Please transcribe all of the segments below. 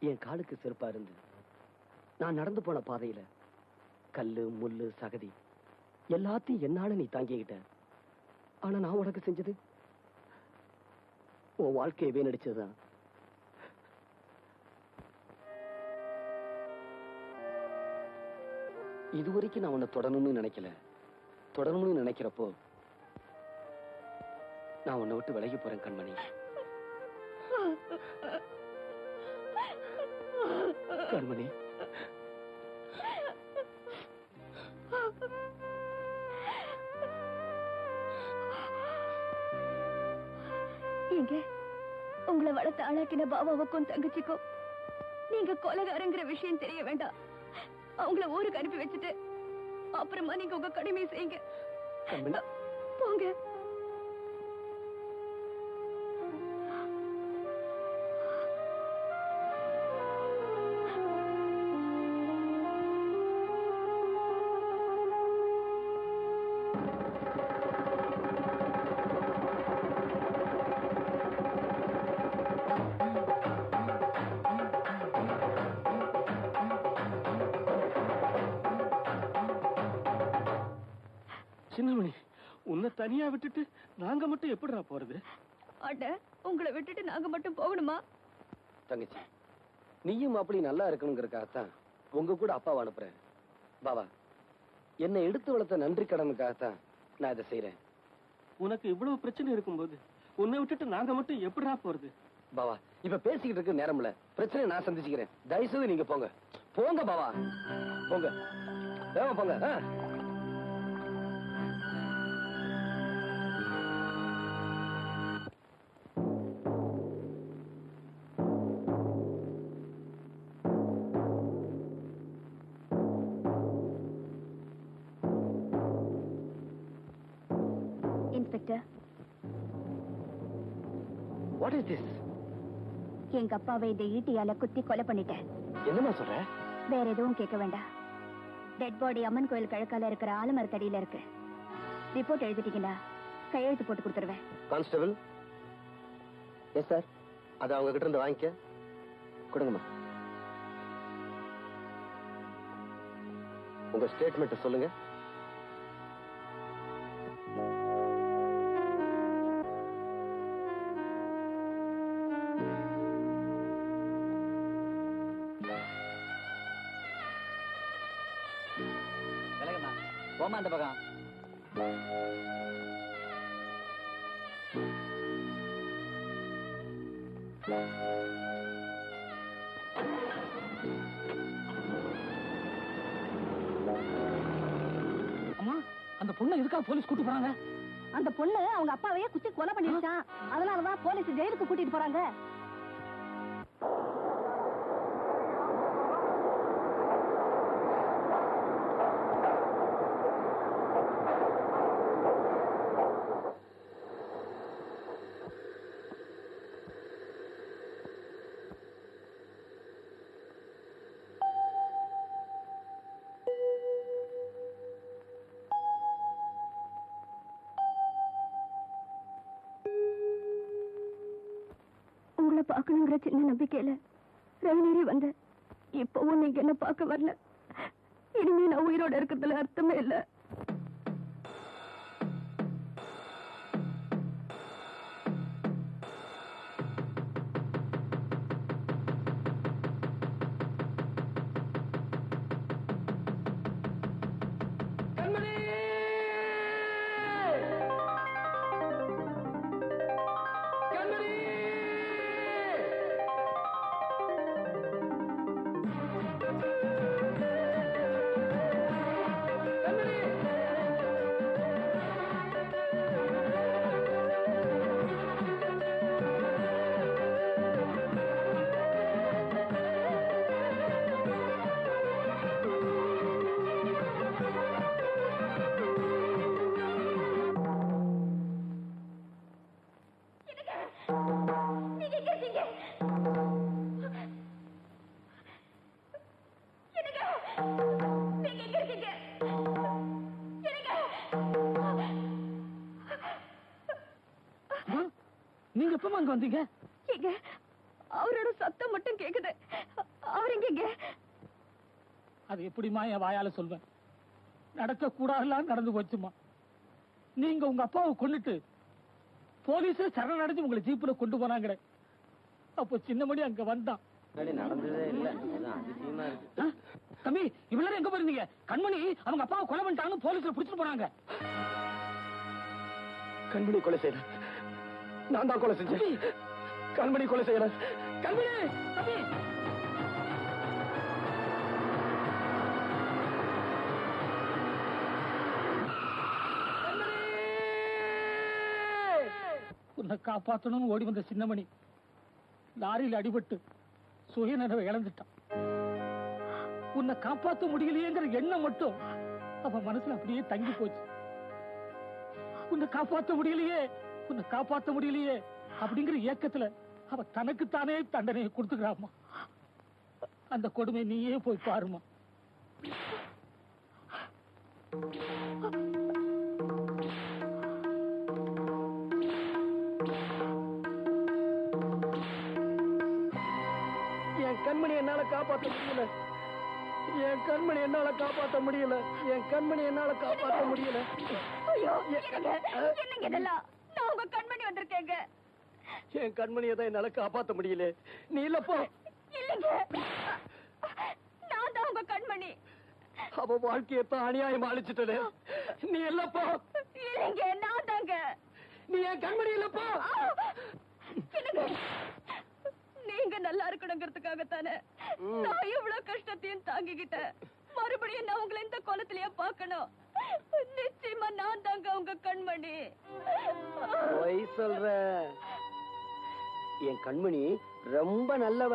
என் காலுக்கு செருப்பா இருந்து நான் நடந்து போன பாதையில கல்லு முள்ளு சகதி எல்லாத்தையும் என்னால நீ தாங்கிக்கிட்ட. ஆனா நான் உனக்கு செஞ்சது உன் வாழ்க்கையை வீணடிச்சதுதான். இதுவரைக்கும் நான் உன்னை தொடரணும்னு நினைக்கல. தொடரணும்னு நினைக்கிறப்போ நான் உன்னை விட்டு விலகி போறேன் கண்மணி. கண்மணி, நீங்க உங்களை வளர்த்த ஆளாக்கின பாபாவுக்கும் தங்கச்சிக்கும் நீங்க கொலைகாரங்கிற விஷயம் தெரிய வேண்டாம். அவங்கள ஊருக்கு அனுப்பி வச்சுட்டு அப்புறமா நீங்க உங்க கடமையை செய்யுங்க. போங்க. சின்னமணி, உன்னை தனியா விட்டுட்டு நாங்க மட்டும் எப்படிடா போறது? அட, உங்களை விட்டுட்டு நாங்க மட்டும் போகணுமா? தங்கச்சி, நீயும் அப்படி நல்லா இருக்கணுங்கிறதுக்காகத்தான் உங்க கூட அப்பாவை அனுப்புறேன். பாபா, என்னை எடுத்து வளர்த்த நன்றி கடனுக்காகத்தான் நான் இதை செய்யறேன். உனக்கு இவ்வளவு பிரச்சனை இருக்கும்போது உன்னை விட்டுட்டு நாங்க மட்டும் எப்படிடா போறது? பாபா, இப்ப பேசிக்கிட்டு இருக்க நேரம் இல்ல. பிரச்சனை நான் சந்திச்சுக்கிறேன். தயவுசெய்து நீங்க போங்க. போங்க பாபா, போங்க. போங்க. Inspector, what is this? எங்க அப்பாவை இந்த ஈட்டியால குத்தி கொலை பண்ணிட்டேன். என்னமா சொல்ற? வேற எதுவும் கேட்க வேண்டாம். டெட் பாடி அம்மன் கோயில் கிழக்கால இருக்கிற ஆலமரத்தடியில இருக்கு. ரிப்போர்ட் எழுதிட்டீங்கன்னா கையெழுத்து போட்டு கொடுத்துருவேன். கான்ஸ்டபிள். Yes sir. அதை அவங்க கிட்ட இருந்து வாங்கிக்க. கொடுங்கம்மா. உங்க ஸ்டேட்மெண்ட் சொல்லுங்க. போமா அந்த பக்கம். அம்மா, அந்த பொண்ணு எதுக்காக போலீஸ் கூட்டு போறாங்க? அந்த பொண்ணு அவங்க அப்பாவையே குத்தி கொலை பண்ணிருச்சான். அதனாலதான் போலீஸ் ஜெயிலுக்கு கூட்டிட்டு போறாங்க. பார்க்கணுங்கிற சின்ன நம்பிக்கையில ரயிலேறி வந்த. இப்பவும் நீங்க என்ன பார்க்க வரல. இனிமே நான் உயிரோட இருக்கிறதுல அர்த்தமே இல்ல. நீங்க எப்ப அங்க வந்தீங்க? அவரோட சத்தம் மட்டும் கேக்குது. அவர் எங்க? அது எப்படிமா என் வாயால சொல்வேன்? நடக்க கூடாதெல்லாம் நடந்து போச்சுமா. நீங்க உங்க அப்பாவை கொண்டுட்டு போலீஸே சரணடைஞ்சு உங்களை ஜீப்ல கொண்டு போனாங்க. அப்போ சின்னமணி அங்க வந்தான். நடந்ததே இல்ல, அதிசயமா இருக்கு. தம்பி, இவ்வளவு எங்க போயிருந்தீங்க? கண்மணி அவங்க அப்பாவை கொலை பண்ணிட்டாங்கன்னு போலீஸ்ல பிடிச்சிட்டு போனாங்க. கண்மணி கொலை செய்யல, நான் தான் கொலை செஞ்சேன். கண்மணி கொலை செய்யல. கண்மணி தம்பி, உன்னை காப்பாற்றணும்னு ஓடி வந்த சின்னமணி லாரியில் அடிபட்டு சுயநினைவை இழந்துட்டான். உன்னை காப்பாற்ற முடியலையேங்கிற எண்ணம் மட்டும் அவன் மனசுல அப்படியே தங்கி போச்சு. உன்னை காப்பாற்ற முடியலையே, உன்னை காப்பாற்ற முடியலையே அப்படிங்கிற ஏக்கத்துல அவ தனக்குத்தானே தண்டனையை கொடுத்துக்கிறாமா. அந்த கொடுமை நீயே போய் பாருமா. என் கண்மணி என்னால காப்பாற்ற முடியல, என் கண்மணி என்னால காப்பாற்ற முடியல, என் கண்மணி என்னால காப்பாற்ற முடியல. ஐயோ, என்னங்க இதெல்லாம்? நான் உங்க கண்மணி வந்திருக்கேங்க. என் கண்மணியை தான் என்னால காப்பாற்ற முடியல. நீ இல்லப்போ. இல்லைங்க, நான் தான் உங்க கண்மணி. அவ வாழ்க்கையத்தான் அநியாயம் அழிச்சிட்டது. நீ இல்லப்போ. இல்லைங்க, நான் தாங்க. நீ என் கண்மணி இல்லப்போ. என்னங்க, நீங்க நல்லா இருக்கணுங்கிறதுக்காகத்தானே நான் இவ்வளவு கஷ்டத்தையும் தாங்கிக்கிட்டேன். மறுபடியும் நான் உங்களை இந்த கோலத்திலேயே பார்க்கணும். நிச்சயமா நான் தாங்க உங்க கண்மணி. பொய் சொல்ற. என் கண்மணி ரொம்ப நல்லவ.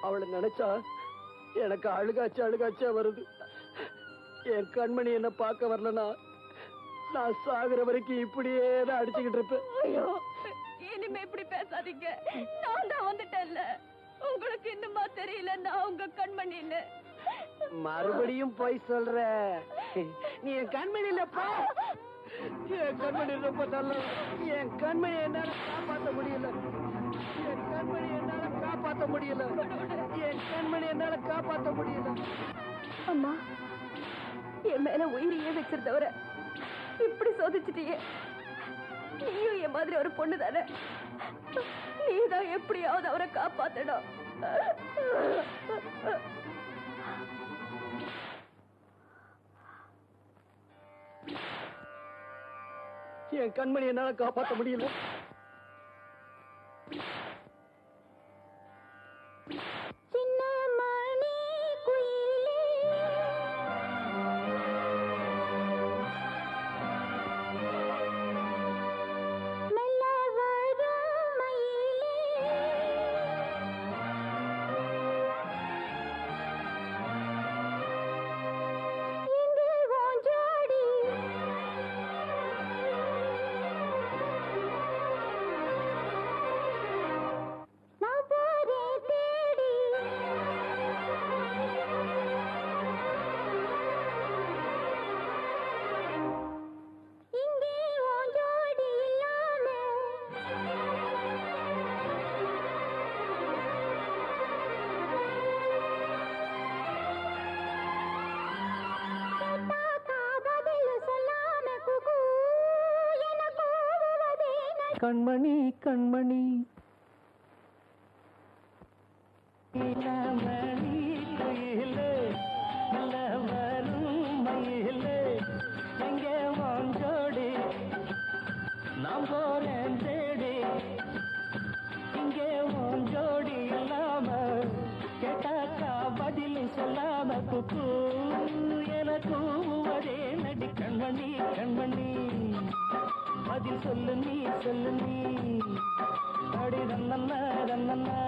அவளை நினைச்சா எனக்கு அழுகாச்சா வருது. என் கண்மணி என்ன பார்க்க வரலனா நான் சாகுற வரைக்கும் இப்படியே தான் அடிச்சுக்கிட்டு இருப்பேன். ஐயோ, இனிமே இப்படி பேசாதீங்க. நான் தான் வந்துட்டேன்ல. உங்களுக்கு இன்னுமா தெரியல நான் உங்க கண்மணின்னு? மறுபடியும் போய் சொல்ற. நீ என் கண்மணி இல்லப்பா. என் கண்மணி ரொம்ப நல்ல. என் கண்மணி என்னால காப்பாற்ற முடியல. என் கண்மணி என்னால காப்பாற்ற முடியல. என் கண்மணி என்னால காப்பாற்ற முடியல. அம்மா, என் மேல உயிரையே வச்சிருந்தவர இப்படி சோதிச்சிட்டியே. நீயும் என் மாதிரி ஒரு பொண்ணு தானே. நீதான் எப்படியாவது அவரை காப்பாத்தணும். என் கண்மணி என்னால காப்பாற்ற முடியல. கண்மணி கண்மணி எங்கே வாஞ்சோடி நாம் போறேன் தேடி. இங்கே வாஞ்சோடி இல்லாம கேட்டாக்கா பதில் சொல்லாம குக்கு என கூவுவதே நடி. கண்மணி கண்மணி பதில் சொல்லு நீ அடி ரன்னண்ணா ரன்னண்ணா